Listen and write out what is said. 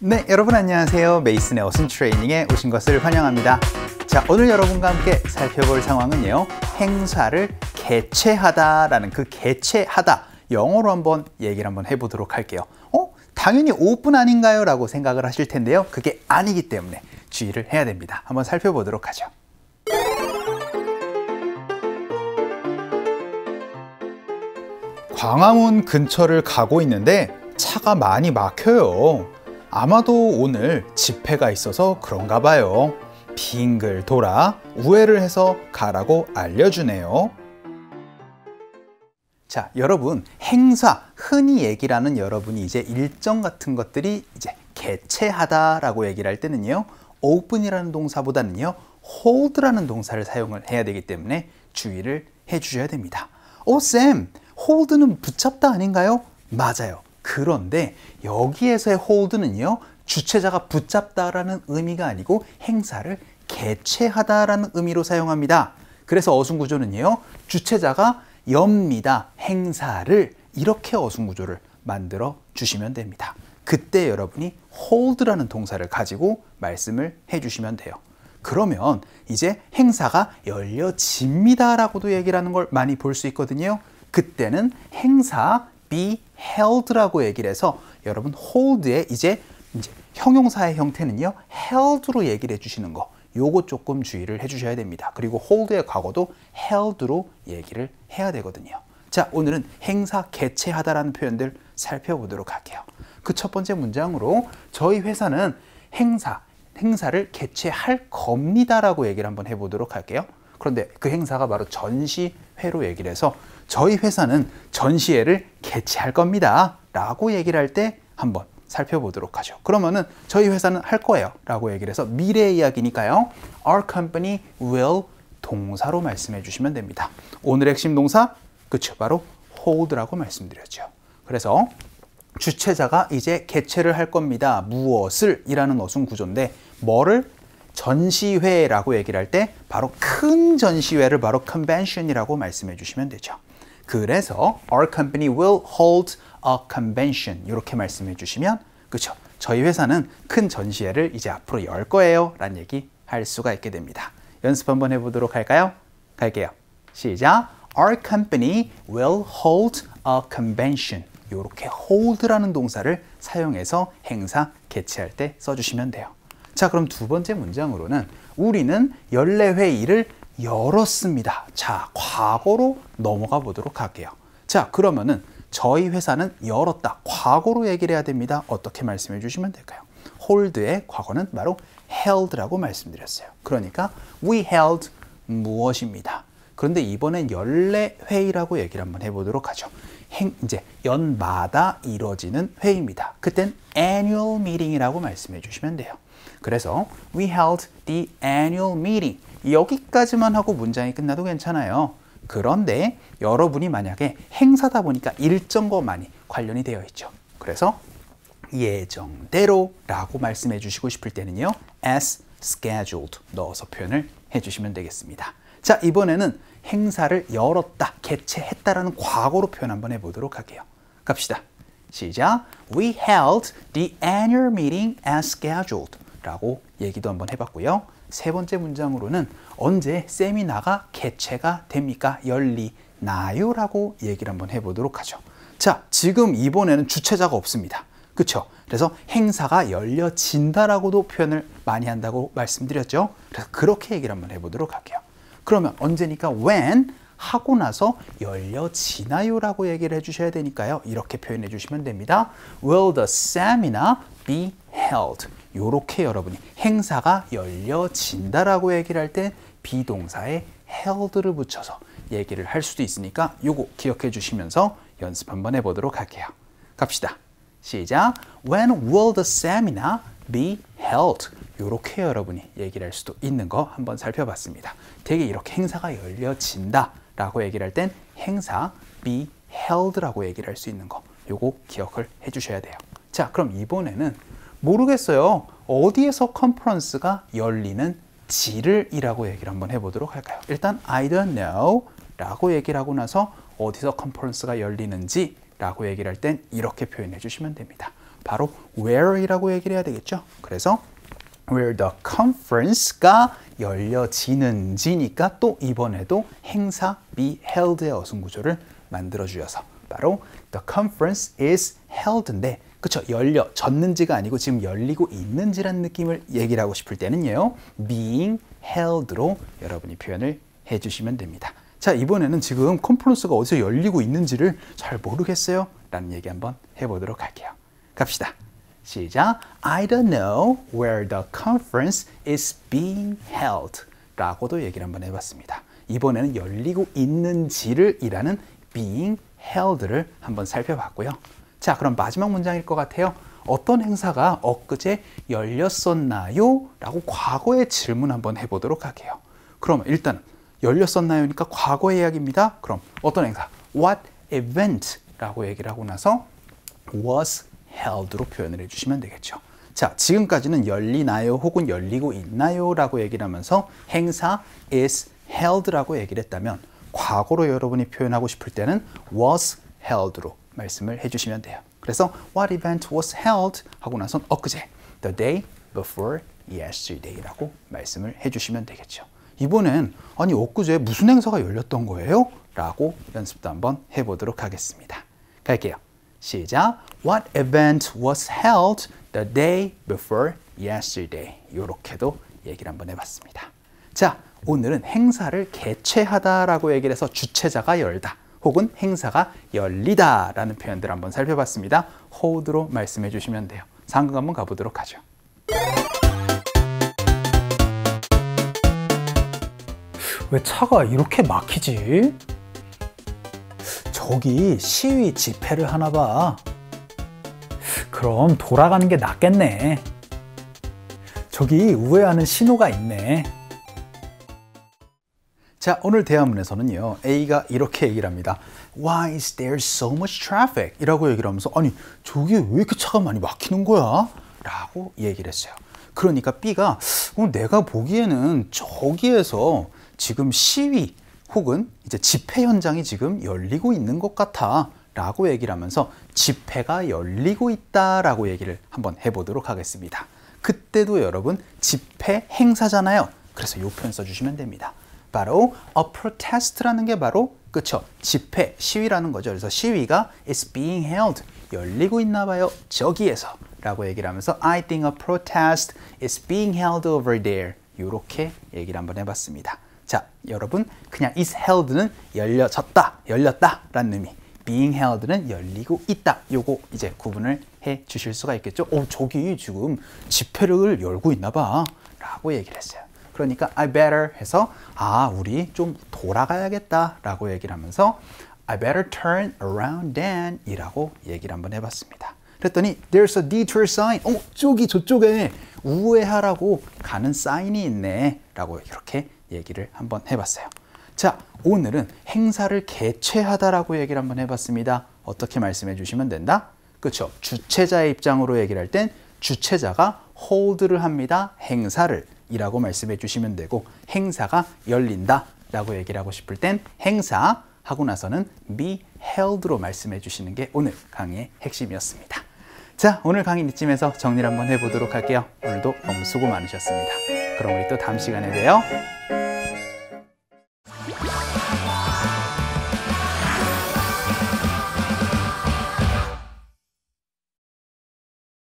네, 여러분 안녕하세요. 메이슨의 어순 트레이닝에 오신 것을 환영합니다. 자, 오늘 여러분과 함께 살펴볼 상황은요, 행사를 개최하다라는 그 개최하다, 영어로 한번 얘기를 한번 해보도록 할게요. 당연히 오픈 아닌가요? 라고 생각을 하실 텐데요. 그게 아니기 때문에 주의를 해야 됩니다. 한번 살펴보도록 하죠. 광화문 근처를 가고 있는데 차가 많이 막혀요. 아마도 오늘 집회가 있어서 그런가 봐요. 빙글 돌아 우회를 해서 가라고 알려주네요. 자, 여러분, 행사, 흔히 얘기를 하는 여러분이 이제 일정 같은 것들이 이제 개최하다라고 얘기를 할 때는요, open이라는 동사보다는요, hold라는 동사를 사용을 해야 되기 때문에 주의를 해주셔야 됩니다. 쌤, hold는 붙잡다 아닌가요? 맞아요. 그런데 여기에서의 hold는요, 주체자가 붙잡다라는 의미가 아니고 행사를 개최하다라는 의미로 사용합니다. 그래서 어순구조는요, 주체자가 엽니다, 행사를, 이렇게 어순구조를 만들어 주시면 됩니다. 그때 여러분이 hold라는 동사를 가지고 말씀을 해주시면 돼요. 그러면 이제 행사가 열려집니다 라고도 얘기를 하는 걸 많이 볼 수 있거든요. 그때는 행사 be held라고 얘기를 해서 여러분 hold의 이제 형용사의 형태는요, held로 얘기를 해주시는 거, 요거 조금 주의를 해주셔야 됩니다. 그리고 hold의 과거도 held로 얘기를 해야 되거든요. 자, 오늘은 행사 개최하다라는 표현들 살펴보도록 할게요. 그 첫 번째 문장으로 저희 회사는 행사를 개최할 겁니다라고 얘기를 한번 해보도록 할게요. 그런데 그 행사가 바로 전시회로 얘기를 해서 저희 회사는 전시회를 개최할 겁니다 라고 얘기를 할 때 한번 살펴보도록 하죠. 그러면은 저희 회사는 할 거예요 라고 얘기를 해서 미래의 이야기니까요, Our company will 동사로 말씀해 주시면 됩니다. 오늘의 핵심 동사, 그쵸, 바로 hold라고 말씀드렸죠. 그래서 주체자가 이제 개최를 할 겁니다. 무엇을? 이라는 어순 구조인데, 뭐를? 전시회라고 얘기를 할 때 바로 큰 전시회를 바로 convention이라고 말씀해 주시면 되죠. 그래서 Our company will hold a convention, 이렇게 말씀해 주시면, 그렇죠, 저희 회사는 큰 전시회를 이제 앞으로 열 거예요 라는 얘기 할 수가 있게 됩니다. 연습 한번 해보도록 할까요? 갈게요. 시작. Our company will hold a convention. 이렇게 hold라는 동사를 사용해서 행사 개최할 때 써주시면 돼요. 자, 그럼 두 번째 문장으로는 우리는 연례회의를 열었습니다. 자, 과거로 넘어가 보도록 할게요. 자, 그러면은 저희 회사는 열었다, 과거로 얘기를 해야 됩니다. 어떻게 말씀해 주시면 될까요? hold의 과거는 바로 held라고 말씀드렸어요. 그러니까 we held 무엇입니다. 그런데 이번엔 연례회의라고 얘기를 한번 해보도록 하죠. 이제 연마다 이루어지는 회의입니다. 그땐 annual meeting이라고 말씀해 주시면 돼요. 그래서 we held the annual meeting. 여기까지만 하고 문장이 끝나도 괜찮아요. 그런데 여러분이 만약에 행사다 보니까 일정과 많이 관련이 되어 있죠. 그래서 예정대로 라고 말씀해 주시고 싶을 때는요, as scheduled 넣어서 표현을 해주시면 되겠습니다. 자, 이번에는 행사를 열었다, 개최했다라는 과거로 표현 한번 해보도록 할게요. 갑시다. 시작. We held the annual meeting as scheduled 라고 얘기도 한번 해봤고요. 세 번째 문장으로는 언제 세미나가 개최가 됩니까? 열리나요? 라고 얘기를 한번 해보도록 하죠. 자, 지금 이번에는 주체자가 없습니다. 그쵸? 그래서 행사가 열려진다라고도 표현을 많이 한다고 말씀드렸죠. 그래서 그렇게 얘기를 한번 해보도록 할게요. 그러면 언제니까 when 하고 나서 열려지나요? 라고 얘기를 해주셔야 되니까요, 이렇게 표현해 주시면 됩니다. Will the seminar be held? 요렇게 여러분이 행사가 열려진다라고 얘기를 할 때 비동사에 held를 붙여서 얘기를 할 수도 있으니까 요거 기억해 주시면서 연습 한번 해보도록 할게요. 갑시다. 시작. When will the seminar be held? 요렇게 여러분이 얘기를 할 수도 있는 거 한번 살펴봤습니다. 되게 이렇게 행사가 열려진다 라고 얘기를 할 땐 행사 be held라고 얘기를 할 수 있는 거, 요거 기억을 해 주셔야 돼요. 자, 그럼 이번에는 모르겠어요, 어디에서 컨퍼런스가 열리는지를 이라고 얘기를 한번 해보도록 할까요? 일단 I don't know 라고 얘기를 하고 나서 어디서 컨퍼런스가 열리는지 라고 얘기를 할 땐 이렇게 표현해 주시면 됩니다. 바로 where이라고 얘기를 해야 되겠죠. 그래서 where the conference가 열려지는지니까 또 이번에도 행사 be held의 어순구조를 만들어 주셔서 바로 the conference is held인데 그쵸? 열려졌는지가 아니고 지금 열리고 있는지라는 느낌을 얘기를 하고 싶을 때는요. being held로 여러분이 표현을 해주시면 됩니다. 자, 이번에는 지금 컨퍼런스가 어디서 열리고 있는지를 잘 모르겠어요. 라는 얘기 한번 해보도록 할게요. 갑시다. 시작. I don't know where the conference is being held. 라고도 얘기를 한번 해봤습니다. 이번에는 열리고 있는지를 일하는 being held를 한번 살펴봤고요. 자, 그럼 마지막 문장일 것 같아요. 어떤 행사가 엊그제 열렸었나요? 라고 과거의 질문 한번 해보도록 할게요. 그러면 일단 열렸었나요니까 과거의 이야기입니다. 그럼 어떤 행사? What event? 라고 얘기를 하고 나서 was held로 표현을 해주시면 되겠죠. 자, 지금까지는 열리나요? 혹은 열리고 있나요? 라고 얘기를 하면서 행사 is held라고 얘기를 했다면 과거로 여러분이 표현하고 싶을 때는 was held로 말씀을 해주시면 돼요. 그래서 what event was held 하고 나선 엊그제 the day before yesterday라고 말씀을 해주시면 되겠죠. 이번엔 아니 엊그제 무슨 행사가 열렸던 거예요? 라고 연습도 한번 해보도록 하겠습니다. 갈게요. 시작. What event was held the day before yesterday? 이렇게도 얘기를 한번 해봤습니다. 자, 오늘은 행사를 개최하다라고 얘기를 해서 주최자가 열다 혹은 행사가 열리다라는 표현들을 한번 살펴봤습니다. hold로 말씀해 주시면 돼요. 상극 한번 가보도록 하죠. 왜 차가 이렇게 막히지? 저기 시위 집회를 하나 봐. 그럼 돌아가는 게 낫겠네. 저기 우회하는 신호가 있네. 자, 오늘 대화문에서는요. A가 이렇게 얘기를 합니다. Why is there so much traffic? 이라고 얘기를 하면서 아니 저기 왜 이렇게 차가 많이 막히는 거야? 라고 얘기를 했어요. 그러니까 B가 내가 보기에는 저기에서 지금 시위 혹은 이제 집회 현장이 지금 열리고 있는 것 같아 라고 얘기를 하면서 집회가 열리고 있다 라고 얘기를 한번 해보도록 하겠습니다. 그때도 여러분 집회 행사잖아요. 그래서 이 표현 써주시면 됩니다. 바로 a protest라는 게 바로 그쵸? 집회, 시위라는 거죠. 그래서 시위가 is being held, 열리고 있나 봐요. 저기에서 라고 얘기를 하면서 I think a protest is being held over there 이렇게 얘기를 한번 해봤습니다. 자, 여러분 그냥 is held는 열려졌다, 열렸다 라는 의미, being held는 열리고 있다. 요거 이제 구분을 해 주실 수가 있겠죠. 저기 지금 집회를 열고 있나 봐 라고 얘기를 했어요. 그러니까 I better 해서 우리 좀 돌아가야겠다 라고 얘기를 하면서 I better turn around then 이라고 얘기를 한번 해봤습니다. 그랬더니 there's a detour sign. 저쪽에 우회하라고 가는 사인이 있네 라고 이렇게 얘기를 한번 해봤어요. 자, 오늘은 행사를 개최하다라고 얘기를 한번 해봤습니다. 어떻게 말씀해 주시면 된다? 그렇죠. 주최자의 입장으로 얘기를 할 땐 주최자가 hold를 합니다. 행사를 이라고 말씀해 주시면 되고 행사가 열린다 라고 얘기를 하고 싶을 땐 행사 하고 나서는 be held로 말씀해 주시는 게 오늘 강의의 핵심이었습니다. 자, 오늘 강의 이쯤에서 정리를 한번 해보도록 할게요. 오늘도 너무 수고 많으셨습니다. 그럼 우리 또 다음 시간에 봬요.